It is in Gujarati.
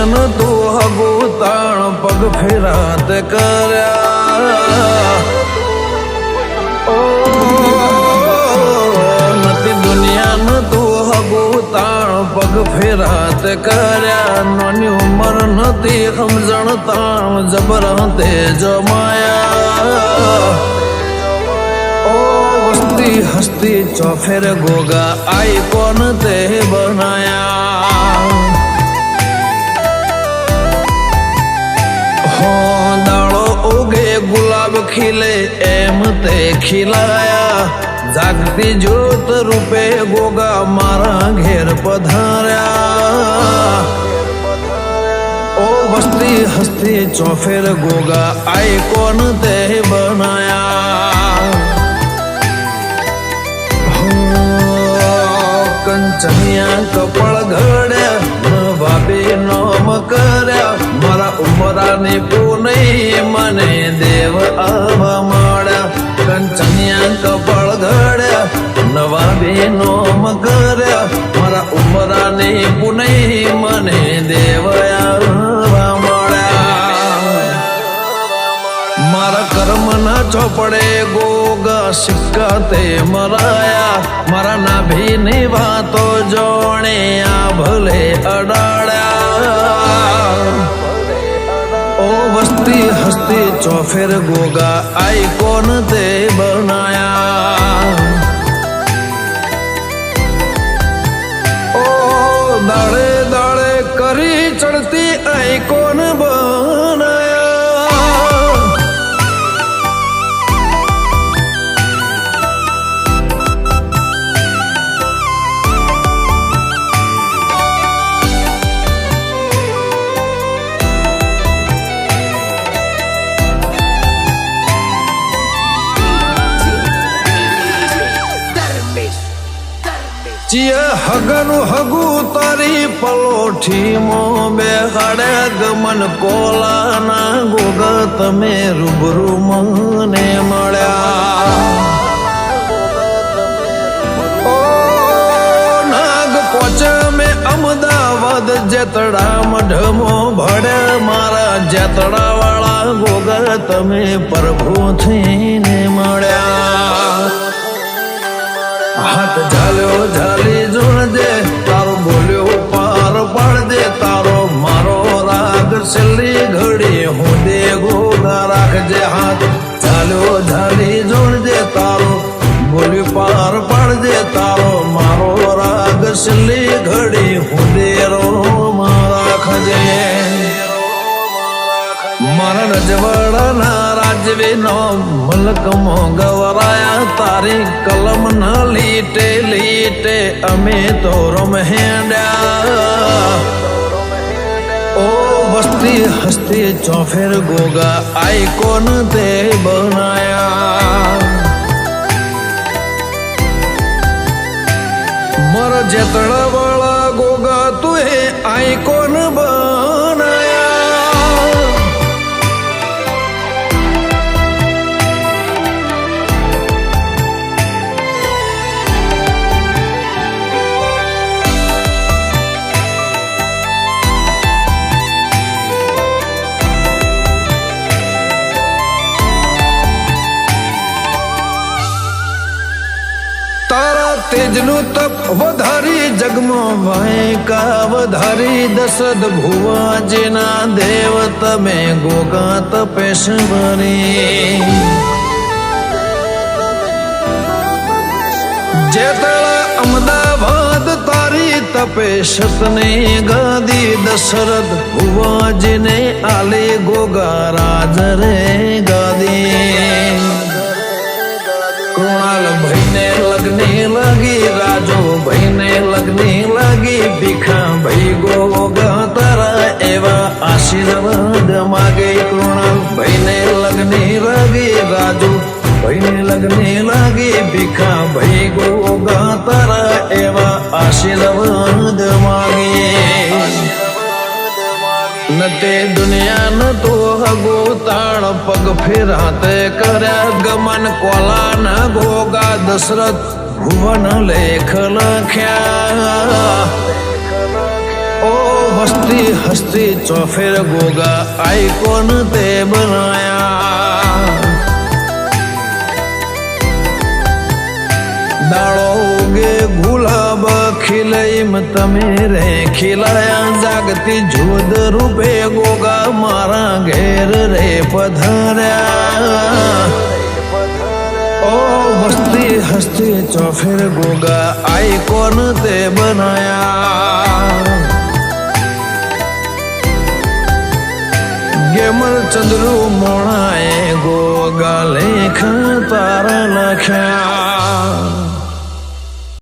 દુનિયાનું તું હગુ તાણ પગ ફેરાત કર્યા નથી દુનિયાનું તું હગુ તાણ પગ ફેરાત કર્યા નાની ઉંમર નથી સમજણ તાણ જબર તે જમાયા હસ્તી હસ્તી ચોફેર ગોગા આઈ કોન તે બનાયા હો દાળો ઉગે ગુલાબ ખીલે એમ તે ખીલાયા જાગતી જ્યોત રૂપે ગોગા મારા ઘેર પધાર્યા ઓ હસ્તી હસ્તી ચોફેર ગોગા આઈ કોન તે બનાયા કંચનિયા કપળ ઘડ્યા ભાભી નોમ કર્યા મારા ઉમરાની પૂનઈ મને દેવ આવા મળ્યા કંચનિયા કપળ ઘડ્યા નવા બી નોમ કર્યા મારા ઉમરાની પૂનઈ મને દેવ આવા મળ્યા મારા કર્મના ચોપડે ગોગા સિક્કા તે મરાયા મારા નાભીની વાતો જોણે આ ભલે અડાડ્યા ઓ વસ્તી હસ્તી ચોફેર ગોગા આઈ કોન તે બનાયા ઓ દાડે દાડે કરી ચડતી આઈ કોન બનાયા ચિયા હગનું હગુ તારી પલોઠી મો બેહાડે ગમન કોલાના ગોગા તમે રૂબરૂ મને મળ્યા ઓ નાગ પોચે મેં અમદાવાદ જેતડા મઢમો ભડે મારા જેતડા વાળા ગોગા તમે પ્રભુ થઈને મળ્યા હાથ ઝાલ્યો ઝાલી જોડજે તારો બોલ્યો પાર પાડજે તારો મારો રાગ છેલ્લી ઘડી હું દે ગોગા રાખજે હાથ ઝાલ્યો ઝાલી જોડજે તારો બોલ્યો પાર પાડજે તારો મારો રાગ છેલ્લી ઘડી હું દે રોમ રાખજે મારા રજવાડાના રાજવીનો મલકમો ગવરાયા તારી કલમ ના લીટે લીટે અમે તો રમહેડ્યા ઓ વસ્તી હસ્તી ચોફેર ગોગા આઈ કોન તે બનાયા મારા જેતડા વાળા ગોગા તું આઈ કોન બનાયા તેજનું તપ વધારી જગમાં વાયકા વધારી દશરથ ભુવાજીના દેવ તમે ગોગા તપેશ્વરી જેતળા અમદાવાદ તારી તપેશતની ગાદી દશરથ ભુવાજીને આલી ગોગા રાજ રે ગાદી કૃણાલ ભાઈને લગ્ની લાગી રાજુ ભાઈને લગ્ની લાગી ભીખા ભાઈ ગોગા તારા એવા આશીર્વાદ માગે કૃણાલ ભાઈને લગ્ની લાગી રાજુ ભાઈને લગ્ની લાગી ભીખા ભાઈ ગોગા તારા એવા આશીર્વાદ માગે નતે દુનિયા ન તો હગો તાણ પગ ફેરાતે કર્યા ગમન કોલા ના ગોગા દશરથ ભુવન લેખ લખ્યા ઓ વસ્તી હસ્તી ચોફેર ગોગા આઈકોન તે બનાયા દાળો ઉગે ગુલાબ ખીલઈમ તમે રે ખીલાયા જાગતી જોધ રૂપે ગોગા મારા ઘેર રે પધાર્યા ઓ વસ્તી હસ્તી ચોફેર ગોગા આઈકોન તે બનાયા ગેમર ચંદ્રુ મોણાએ ગોગા લેખ તારા લખ્યા